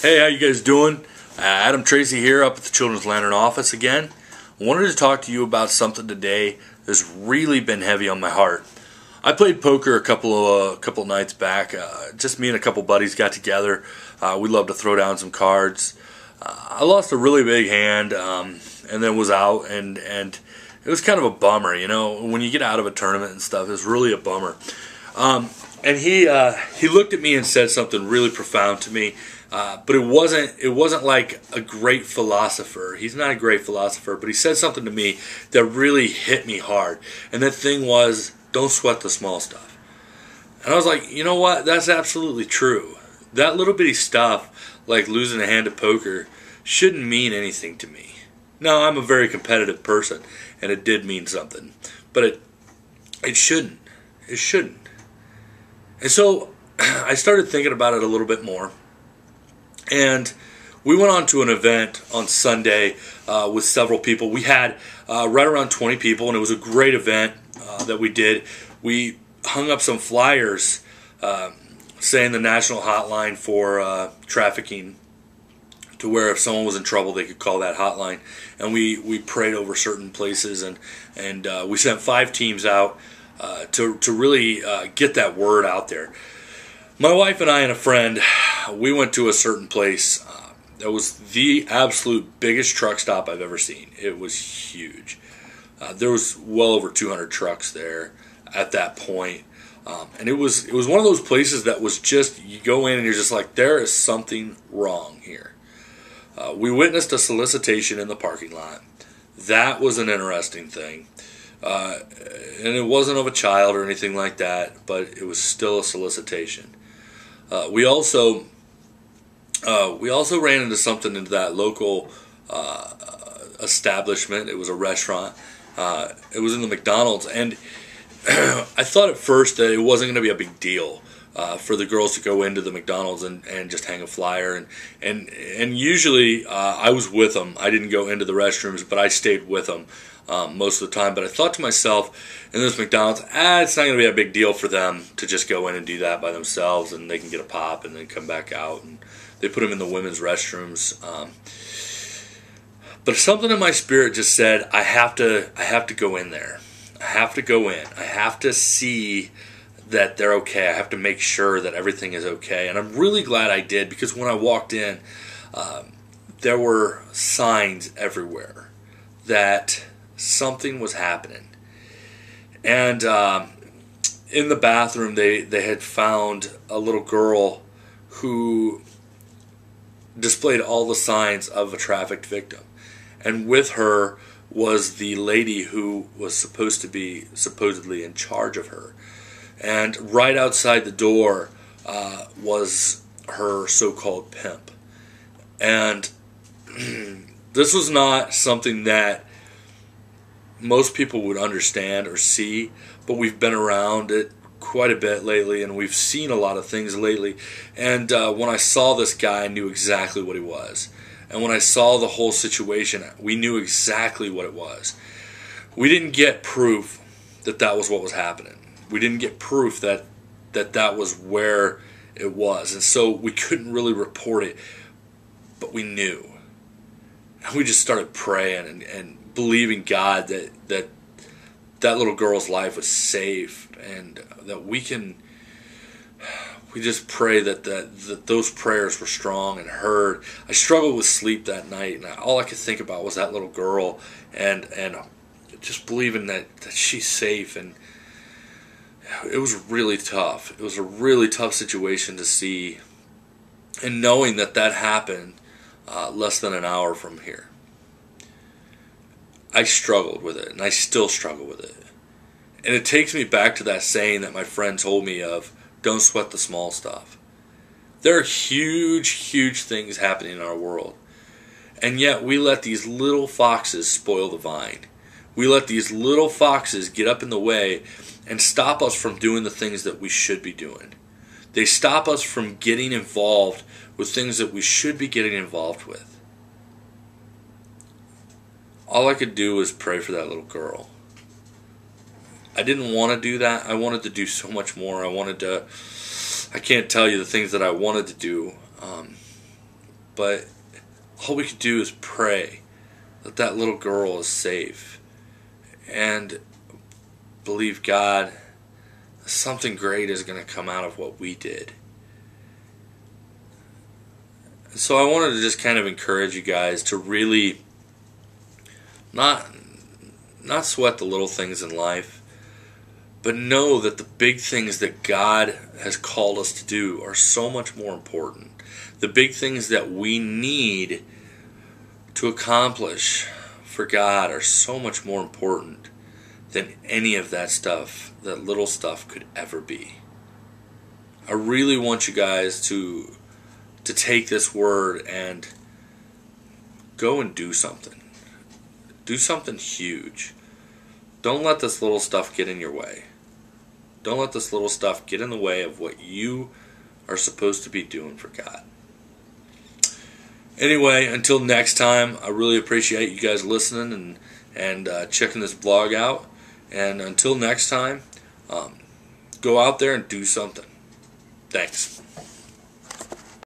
Hey, how you guys doing? Adam Tracy here up at the Children's Lantern office again. I wanted to talk to you about something today that's really been heavy on my heart. I played poker a couple nights back. Just me and a couple buddies got together. We love to throw down some cards. I lost a really big hand and then was out, and it was kind of a bummer. You know, when you get out of a tournament and stuff, it's really a bummer. And he looked at me and said something really profound to me. But it wasn't like a great philosopher. He's not a great philosopher, but he said something to me that really hit me hard. And that thing was, don't sweat the small stuff. And I was like, you know what? That's absolutely true. That little bitty stuff, like losing a hand of poker, shouldn't mean anything to me. Now, I'm a very competitive person, and it did mean something. But it shouldn't. It shouldn't. And so I started thinking about it a little bit more. And we went on to an event on Sunday with several people. We had right around 20 people, and it was a great event that we did. We hung up some flyers saying the national hotline for trafficking, to where if someone was in trouble, they could call that hotline. And we prayed over certain places, and we sent 5 teams out to really get that word out there. My wife and I and a friend, we went to a certain place that was the absolute biggest truck stop I've ever seen. It was huge. There was well over 200 trucks there at that point. And it was one of those places that was just, you go in and you're just like, there is something wrong here. We witnessed a solicitation in the parking lot. That was an interesting thing. And it wasn't of a child or anything like that, but it was still a solicitation. We also ran into something in that local establishment. It was a restaurant. It was in the McDonald's, and I thought at first that it wasn't going to be a big deal for the girls to go into the McDonald's and just hang a flyer. And usually I was with them. I didn't go into the restrooms, but I stayed with them most of the time. But I thought to myself, in this McDonald's, it's not going to be a big deal for them to just go in and do that by themselves, and they can get a pop and then come back out. And they put them in the women's restrooms. But something in my spirit just said, I have to go in there. I have to go in. I have to see that they're okay. I have to make sure that everything is okay. And I'm really glad I did, because when I walked in, there were signs everywhere that something was happening. And in the bathroom, they had found a little girl who displayed all the signs of a trafficked victim. And with her was the lady who was supposed to be supposedly in charge of her. And right outside the door was her so-called pimp. And this was not something that most people would understand or see, but we've been around it quite a bit lately, and we've seen a lot of things lately. And when I saw this guy, I knew exactly what he was. And when I saw the whole situation, we knew exactly what it was. We didn't get proof that that was what was happening. We didn't get proof that that was where it was. And so we couldn't really report it, but we knew. And we just started praying and believing God that little girl's life was safe, and that we just pray that those prayers were strong and heard. I struggled with sleep that night, and all I could think about was that little girl, and just believing that she's safe. And it was really tough. It was a really tough situation to see, and knowing that happened less than an hour from here. I struggled with it, and I still struggle with it. And it takes me back to that saying that my friend told me of, don't sweat the small stuff. There are huge, huge things happening in our world. And yet we let these little foxes spoil the vine. We let these little foxes get up in the way and stop us from doing the things that we should be doing. They stop us from getting involved with things that we should be getting involved with. All I could do was pray for that little girl. I didn't want to do that. I wanted to do so much more. I can't tell you the things that I wanted to do. but all we could do is pray that that little girl is safe and believe God, something great is going to come out of what we did. So I wanted to just kind of encourage you guys to really not sweat the little things in life, but know that the big things that God has called us to do are so much more important. The big things that we need to accomplish for God are so much more important than any of that stuff, that little stuff, could ever be. I really want you guys to take this word and go and do something. Do something huge. Don't let this little stuff get in your way. Don't let this little stuff get in the way of what you are supposed to be doing for God. Anyway, until next time, I really appreciate you guys listening and checking this blog out. And until next time, go out there and do something. Thanks.